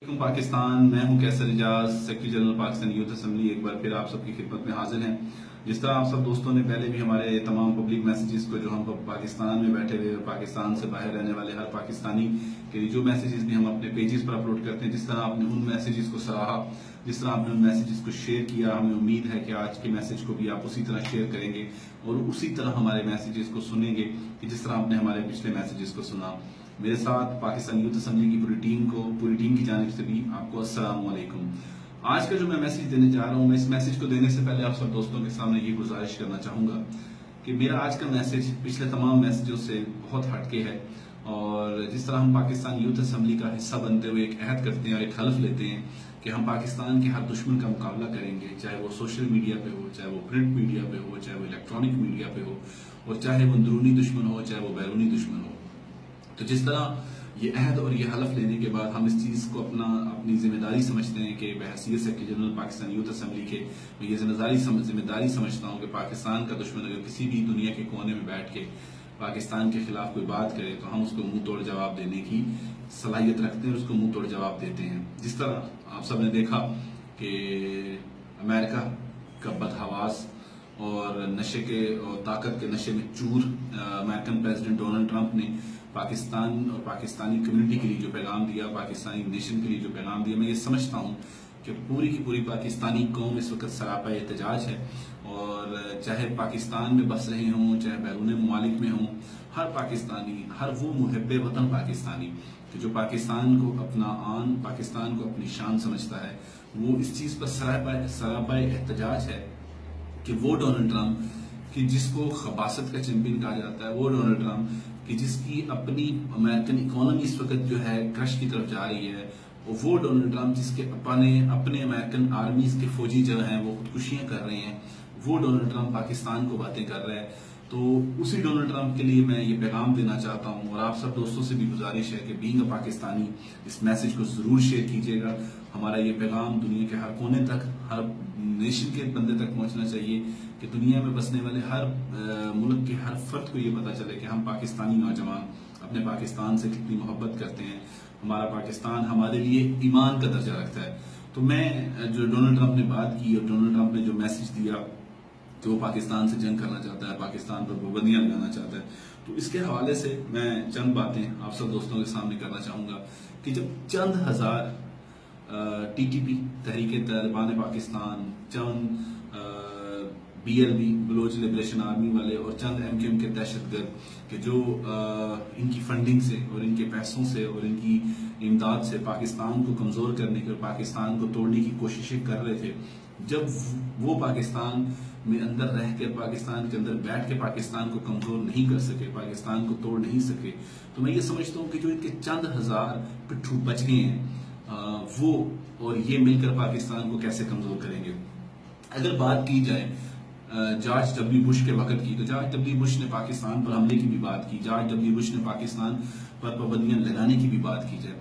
पाकिस्तान। मैं हूं Qaiser Ejaz, secretary general Pakistan youth assembly. एक बार फिर आप सबकी खिदमत में हाजिर हैं। जिस तरह आप सब दोस्तों ने पहले भी हमारे तमाम पब्लिक मैसेजेस को, जो हम पाकिस्तान में बैठे हुए और पाकिस्तान से बाहर रहने वाले हर पाकिस्तानी के लिए जो मैसेजेस भी हम अपने पेजेस पर अपलोड करते हैं, जिस तरह आपने उन मैसेजेस को सराहा, जिस तरह आपने उन मैसेजेस को शेयर किया, हमें उम्मीद है कि आज के मैसेज को भी आप उसी तरह शेयर करेंगे और उसी तरह हमारे मैसेजेस को सुनेंगे कि जिस तरह आपने हमारे पिछले मैसेजेस को सुना। मेरे साथ पाकिस्तान यूथ असेंबली की पूरी टीम की जानिब से भी आपको अस्सलाम वालेकुम। आज का जो मैं मैसेज देने जा रहा हूं, मैं इस मैसेज को देने से पहले आप सब दोस्तों के सामने ये गुजारिश करना चाहूंगा कि मेरा आज का मैसेज पिछले तमाम मैसेजों से बहुत हटके है। और जिस तरह हम पाकिस्तान यूथ असेंबली का हिस्सा बनते हुए एक अहद करते हैं और एक हल्फ लेते हैं कि हम पाकिस्तान के हर दुश्मन का मुकाबला करेंगे, चाहे वो सोशल मीडिया पे हो, चाहे वो प्रिंट मीडिया पे हो, चाहे वो इलेक्ट्रॉनिक मीडिया पे हो, और चाहे वो अंदरूनी दुश्मन हो, चाहे वो बैरूनी दुश्मन हो। तो जिस तरह ये अहद और ये हलफ लेने के बाद हम इस चीज को अपनी जिम्मेदारी समझते हैं कि बहैसियत secretary general Pakistan youth assembly के मैं ये जिम्मेदारी समझता हूँ कि पाकिस्तान का दुश्मन अगर किसी भी दुनिया के कोने में बैठ के पाकिस्तान के खिलाफ कोई बात करे तो हम उसको मुंह तोड़ जवाब देने की सलाहियत रखते हैं, उसको मुंह तोड़ जवाब देते हैं। जिस तरह आप सब ने देखा कि अमेरिका का बदहवास और नशे के और ताकत के नशे में चूर अमेरिकन प्रेसिडेंट डोनाल्ड ट्रंप ने पाकिस्तान और पाकिस्तानी कम्युनिटी के लिए जो पैगाम दिया, पाकिस्तानी नेशन के लिए जो पैगाम दिया, मैं ये समझता हूँ कि पूरी की पूरी पाकिस्तानी कौम इस वक्त सरापा एहतजाज है। और चाहे पाकिस्तान में बस रहे हों, चाहे बैरून ममालिक में हों, हर पाकिस्तानी, हर वो मुहब्बे वतन पाकिस्तानी कि जो पाकिस्तान को अपना आन, पाकिस्तान को अपनी शान समझता है, वो इस चीज पर सरापा एहतजाज है कि वो डोनाल्ड ट्रंप कि जिसको खबासत का चैंपियन कहा जाता है, वो डोनाल्ड ट्रंप कि जिसकी अपनी अमेरिकन इकोनॉमी इस वक्त जो है क्रश की तरफ जा रही है, और वो डोनाल्ड ट्रंप जिसके अपने अमेरिकन आर्मीज के फौजी जो हैं वो खुदकुशियां कर रहे हैं, वो डोनाल्ड ट्रंप पाकिस्तान को बातें कर रहा है। तो उसी डोनाल्ड ट्रंप के लिए मैं ये पैगाम देना चाहता हूँ और आप सब दोस्तों से भी गुजारिश है कि बीइंग अ पाकिस्तानी इस मैसेज को जरूर शेयर कीजिएगा। हमारा ये पैगाम दुनिया के हर कोने तक, हर नेशन के बंदे तक पहुंचना चाहिए कि दुनिया में बसने वाले हर मुल्क के हर फर्द को ये पता चले कि हम पाकिस्तानी नौजवान अपने पाकिस्तान से कितनी मोहब्बत करते हैं, हमारा पाकिस्तान हमारे लिए ईमान का दर्जा रखता है। तो मैं जो डोनाल्ड ट्रंप ने बात की और डोनाल्ड ट्रंप ने जो मैसेज दिया कि वो पाकिस्तान से जंग करना चाहता है, पाकिस्तान पर पाबंदियां लगाना चाहता है, तो इसके हवाले से मैं चंद बातें आप सब दोस्तों के सामने करना चाहूंगा कि जब चंद हजार टीटीपी तहरीके तालिबान पाकिस्तान, चंद बीएलबी बलोच लिबरेशन आर्मी वाले और चंद एमक्यूएम के दहशतगर्द कि जो इनकी फंडिंग से और इनके पैसों से और इनकी इमदाद से पाकिस्तान को कमजोर करने की और पाकिस्तान को तोड़ने की कोशिशें कर रहे थे, जब वो पाकिस्तान में अंदर रह के, पाकिस्तान के अंदर बैठ के पाकिस्तान को कमजोर नहीं कर सके, पाकिस्तान को तोड़ नहीं सके, तो मैं ये समझता हूँ कि जो इनके चंद हजार पिट्ठू बच गए हैं वो और ये मिलकर पाकिस्तान को कैसे कमजोर करेंगे। अगर बात की जाए जॉर्ज डब्ल्यू बुश के वक्त की, तो जॉर्ज डब्ल्यू बुश ने पाकिस्तान पर हमले की भी बात की, जॉर्ज डब्ल्यू बुश ने पाकिस्तान पर पाबंदियां लगाने की भी बात की जाए।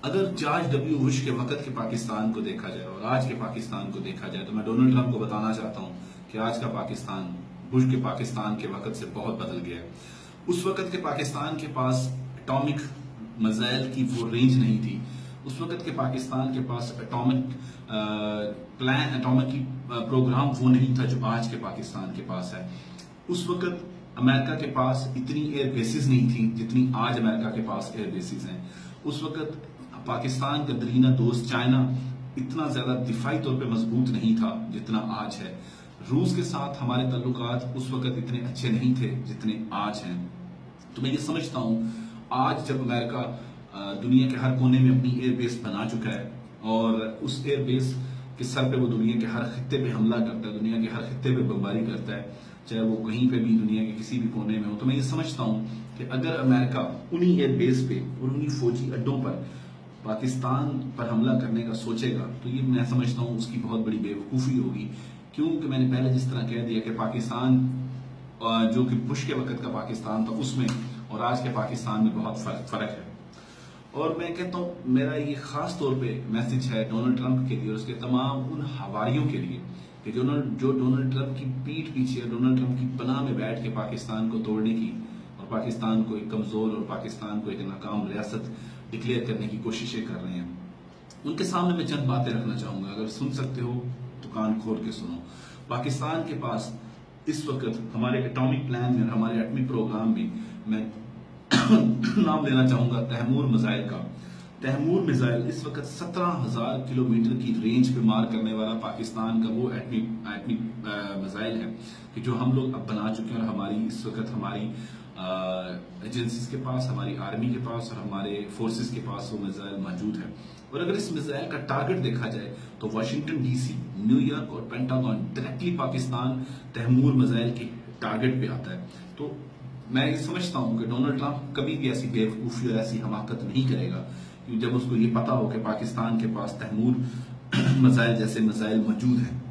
अगर जॉर्ज डब्ल्यू बुश के वक्त के पाकिस्तान को देखा जाए और आज के पाकिस्तान को देखा जाए, तो मैं डोनाल्ड ट्रंप को बताना चाहता हूं कि आज का पाकिस्तान बुश के पाकिस्तान के वक्त से बहुत बदल गया है। उस वक्त के पाकिस्तान के पास एटॉमिक मिसाइल की वो रेंज नहीं थी, उस वक्त के पाकिस्तान के पास एटॉमिक प्रोग्राम वो नहीं था जो आज के पाकिस्तान के पास है। उस वक्त अमेरिका के पास इतनी एयर बेसिस नहीं थी जितनी आज अमेरिका के पास एयर बेसिस हैं। उस वक्त पाकिस्तान का दरीना दोस्त चाइना इतना ज्यादा दिफाई तौर पे मजबूत नहीं था जितना आज है। रूस के साथ हमारे ताल्लुकात उस वक्त इतने अच्छे नहीं थे जितने आज हैं। तो मैं ये समझता हूं आज जब अमेरिका दुनिया के हर कोने में अपनी एयर बेस बना चुका है और उस एयर बेस के सर पे वो दुनिया के हर खित्ते पे हमला करता है, दुनिया के हर खित्ते पे बमबारी करता है, चाहे वो कहीं पे भी दुनिया के किसी भी कोने में हो, तो मैं ये समझता हूँ कि अगर अमेरिका उन्हीं एयर बेस पे और उन्हीं फौजी अड्डों पर पाकिस्तान पर हमला करने का सोचेगा, तो ये मैं समझता हूँ उसकी बहुत बड़ी बेवकूफ़ी होगी। क्योंकि मैंने पहले जिस तरह कह दिया कि पाकिस्तान जो कि बुश के वक्त का पाकिस्तान था उसमें और आज के पाकिस्तान में बहुत फर्क है। और मैं कहता हूँ मेरा ये खास तौर पे मैसेज है डोनाल्ड ट्रंप के लिए और उसके तमाम उन हवारियों के लिए कि जो डोनाल्ड ट्रंप की पीठ पीछे, डोनाल्ड ट्रंप की पनाह में बैठ के पाकिस्तान को तोड़ने की और पाकिस्तान को एक कमजोर और पाकिस्तान को एक नाकाम रियासत डिक्लेयर करने की कोशिशें कर रहे हैं। उनके सामने मैं चंद बातें रखना चाहूंगा, अगर सुन सकते हो तो कान खोल के सुनो। पाकिस्तान के पास इस वक्त हमारे एटॉमिक प्लान में और हमारे एटमी प्रोग्राम में मैं नाम लेना चाहूंगा तैमूर मिसाइल का। तैमूर मिसाइल इस वक्त 17,000 किलोमीटर की रेंज पे मार करने वाला पाकिस्तान का वो एटमी मिसाइल है कि जो हम लोग अब बना चुके हैं, और हमारी इस वक्त हमारी एजेंसीज के पास, हमारी आर्मी के पास और हमारे फोर्सेस के पास वो मिसाइल मौजूद है। और अगर इस मिसाइल का टारगेट देखा जाए तो वाशिंगटन डीसी, न्यूयॉर्क और Pentagon directly Pakistan Taimur missile के टारगेट पे आता है। तो मैं ये समझता हूं कि डोनाल्ड ट्रंप कभी भी ऐसी बेवकूफी और ऐसी हमाकत नहीं करेगा, क्योंकि जब उसको ये पता हो कि पाकिस्तान के पास तैमूर मिसाइल जैसे मिसाइल मौजूद है।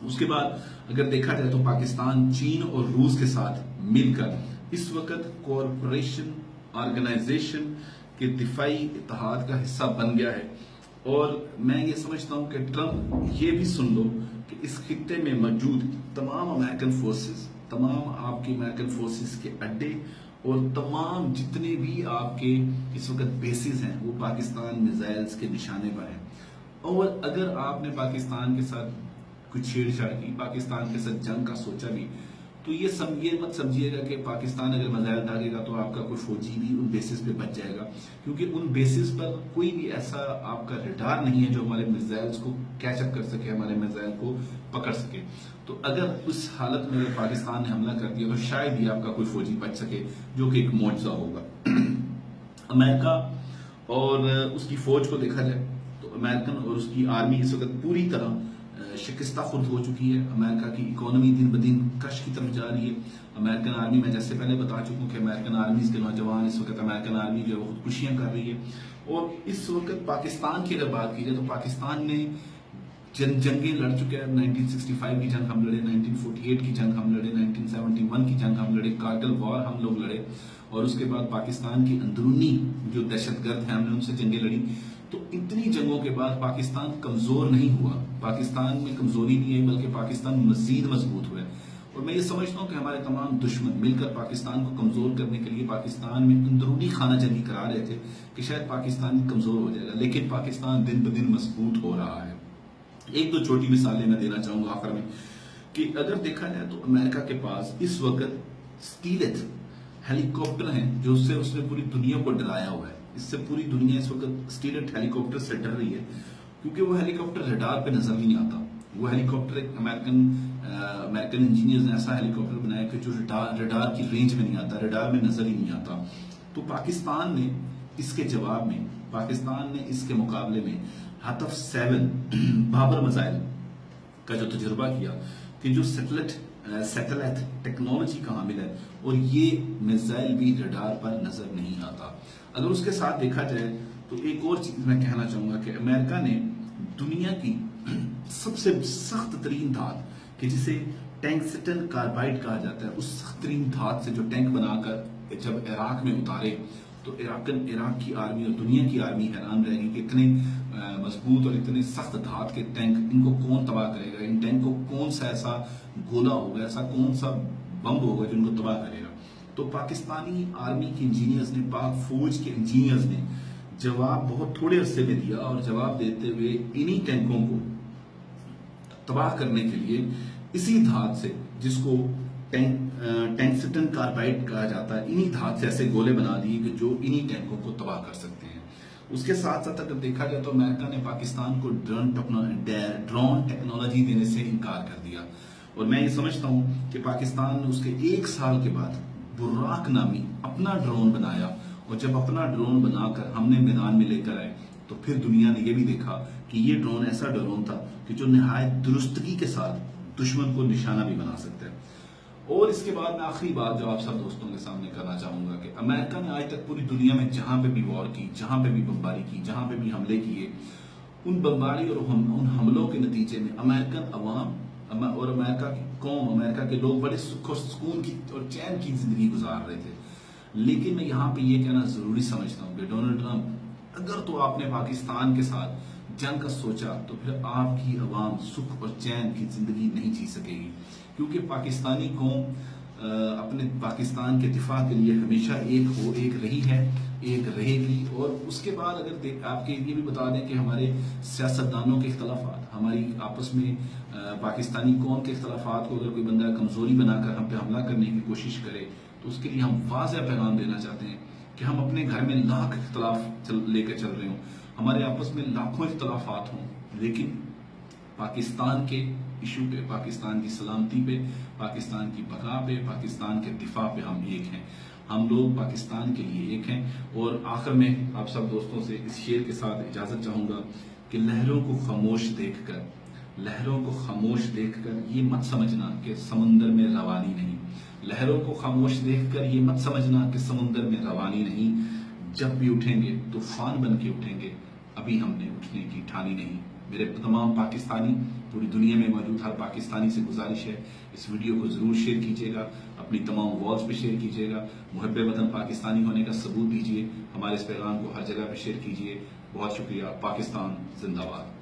उसके बाद अगर देखा जाए तो पाकिस्तान चीन और रूस के साथ मिलकर इस वक्त कॉरपोरेशन ऑर्गेनाइजेशन के दिफाई इत्तेहाद का हिस्सा बन गया है। और मैं ये समझता हूं कि ट्रंप ये भी सुन लो कि इस खित्ते में मौजूद तमाम अमेरिकन फोर्सेस, तमाम आपके अमेरिकन फोर्सेस के अड्डे और तमाम जितने भी आपके इस वक्त बेसिस हैं वो पाकिस्तान मिसाइल्स के निशाने पर हैं। और अगर आपने पाकिस्तान के साथ कुछ छेड़छाड़ की, पाकिस्तान के साथ जंग का सोचा भी, तो ये मत समझिएगा कि पाकिस्तान अगर मिसाइल दागेगा तो आपका कोई फौजी भी उन बेसिस पे बच जाएगा, क्योंकि उन बेसिस पर कोई भी ऐसा आपका रडार नहीं है जो हमारे मिसाइल्स को कैचअप कर सके, हमारे मिसाइल को पकड़ सके। तो अगर उस हालत में अगर पाकिस्तान ने हमला कर दिया तो शायद ही आपका कोई फौजी बच सके, जो कि एक मौजज़ा होगा। अमेरिका और उसकी फौज को देखा जाए तो अमेरिकन और उसकी आर्मी इस वक्त पूरी तरह शिकस्ता खुर्द हो चुकी है। अमेरिका की इकोनॉमी दिन ब दिन कश की तरफ जा रही है। अमेरिकन आर्मी, मैं जैसे पहले बता चुका हूं कि अमेरिकन आर्मीज के नौजवान इस वक्त अमेरिकन आर्मी जो है खुदकुशियां कर रही है। और इस वक्त पाकिस्तान की अगर बात की जाए तो पाकिस्तान ने जंगें लड़ चुके हैं। 1965 की जंग हम लड़े, 1948 की जंग हम लड़े, 1971 की जंग हम लड़े, कारगिल वॉर हम लोग लड़े, और उसके बाद पाकिस्तान की अंदरूनी जो दहशतगर्द हैं हमने उनसे जंगें लड़ी। तो इतनी जंगों के बाद पाकिस्तान कमजोर नहीं हुआ, पाकिस्तान में कमजोरी नहीं आई, बल्कि पाकिस्तान मजीद मजबूत हुआ। और मैं ये समझता हूं कि हमारे तमाम दुश्मन मिलकर पाकिस्तान को कमजोर करने के लिए पाकिस्तान में अंदरूनी खाना जंगी करा रहे थे कि शायद पाकिस्तान कमजोर हो जाएगा, लेकिन पाकिस्तान दिन ब दिन मजबूत हो रहा है। एक दो छोटी मिसालें मैं देना चाहूंगा आखिर में कि अगर देखा जाए तो अमेरिका के पास इस वक्त स्टीलेथ हेलीकॉप्टर हैं जो उसने पूरी दुनिया को डराया हुआ है। इससे पूरी दुनिया इस वक्त स्टीलेथ हेलीकॉप्टर से डर रही है, क्योंकि वो हेलीकॉप्टर रडार पे नजर नहीं आता। वो हेलीकॉप्टर एक अमेरिकन इंजीनियर्स ने ऐसा हेलीकॉप्टर बनाया कि जो रडार की रेंज में नहीं आता, रडार में नजर ही नहीं आता। तो पाकिस्तान ने इसके जवाब में, पाकिस्तान ने इसके मुकाबले में हतफ 7 बाबर मिसाइल का जो तजुर्बा किया कि जो सैटेलाइट टेक्नोलॉजी का हामिल है, और ये मिसाइल भी रडार पर नजर नहीं आता। अगर उसके साथ देखा जाए तो एक और चीज मैं कहना चाहूंगा कि अमेरिका ने दुनिया की सबसे सख्त तरीन धात कि जिसे टंगस्टन कार्बाइड कहा जाता है, उस सख्त तरीन धात से जो टैंक बनाकर जब इराक में उतारे तो इराक की आर्मी और दुनिया की आर्मी हैरान रहेगी कि इतने मजबूत और इतने सख्त धात के टैंक, इनको कौन तबाह करेगा, इन टैंक को कौन सा ऐसा गोला होगा, ऐसा कौन सा बम होगा जो इनको तबाह करेगा। तो पाकिस्तानी आर्मी के इंजीनियर्स ने, पाक फौज के इंजीनियर्स ने जवाब बहुत थोड़े अरसे में दिया, और जवाब देते हुए इन्हीं टैंकों को तबाह करने के लिए इसी धात से, जिसको टंगस्टन कार्बाइड कहा जाता है, इन्हीं धात से ऐसे गोले बना दिए कि जो इन्हीं टैंकों को तबाह कर सकते हैं। उसके साथ साथ अगर देखा जाए तो अमेरिका ने पाकिस्तान को ड्रोन टेक्नोलॉजी देने से इनकार कर दिया। और मैं ये समझता हूं कि पाकिस्तान ने उसके 1 साल के बाद बुर्राक नामी अपना ड्रोन बनाया, और जब अपना ड्रोन बनाकर हमने मैदान में लेकर आए तो फिर दुनिया ने यह भी देखा कि ये ड्रोन ऐसा ड्रोन था कि जो निहायत दुरुस्तगी के साथ दुश्मन को निशाना भी बना सकता है। और इसके बाद मैं आखिरी बात जो आप सब दोस्तों के सामने करना चाहूंगा कि अमेरिका ने आज तक पूरी दुनिया में जहां पे भी वॉर की, जहां पे भी बमबारी की, जहां पे भी हमले किए, उन बमबारी और उन हमलों के नतीजे में अमेरिकन अवाम और अमेरिका की कौम, अमेरिका के लोग बड़े सुख और सुकून की और चैन की जिंदगी गुजार रहे थे। लेकिन मैं यहाँ पे ये कहना जरूरी समझता हूँ कि डोनाल्ड ट्रंप, अगर तो आपने पाकिस्तान के साथ जंग का सोचा तो फिर आपकी अवाम सुख और चैन की जिंदगी नहीं जी सकेगी, क्योंकि पाकिस्तानी कौम अपने पाकिस्तान के दिफा के लिए हमेशा एक हो, एक रही है, एक रहेगी। और उसके बाद अगर आपके ये भी बता दें कि हमारे सियासतदानों के इख्तलाफात, हमारी आपस में पाकिस्तानी कौम के इख्तलाफात को अगर कोई बंदा कमजोरी बनाकर हम पे हमला करने की कोशिश करे, तो उसके लिए हम वाज़ेह पैगाम देना चाहते हैं कि हम अपने घर में लाख इख्तलाफ लेकर चल रहे हों, हमारे आपस में लाखों इख्तलाफात हों, लेकिन पाकिस्तान के इशू पे, पाकिस्तान की सलामती पे, पाकिस्तान की बका पे, पाकिस्तान के दिफा पे हम एक हैं। हम लोग पाकिस्तान के लिए एक हैं। और आखिर में आप सब दोस्तों से इस शेर के साथ इजाजत चाहूंगा कि लहरों को खामोश देखकर, लहरों को खामोश देखकर ये मत समझना कि समुंदर में रवानी नहीं। लहरों को खामोश देखकर ये मत समझना कि समुंदर में रवानी नहीं। जब भी उठेंगे तूफान बन के उठेंगे, अभी हमने उठने की ठानी नहीं। मेरे तमाम पाकिस्तानी, पूरी दुनिया में मौजूद हर पाकिस्तानी से गुजारिश है, इस वीडियो को जरूर शेयर कीजिएगा, अपनी तमाम वॉल्स पे शेयर कीजिएगा, मुहब्बे वतन पाकिस्तानी होने का सबूत दीजिए, हमारे इस पैगाम को हर जगह पे शेयर कीजिए। बहुत शुक्रिया। पाकिस्तान जिंदाबाद।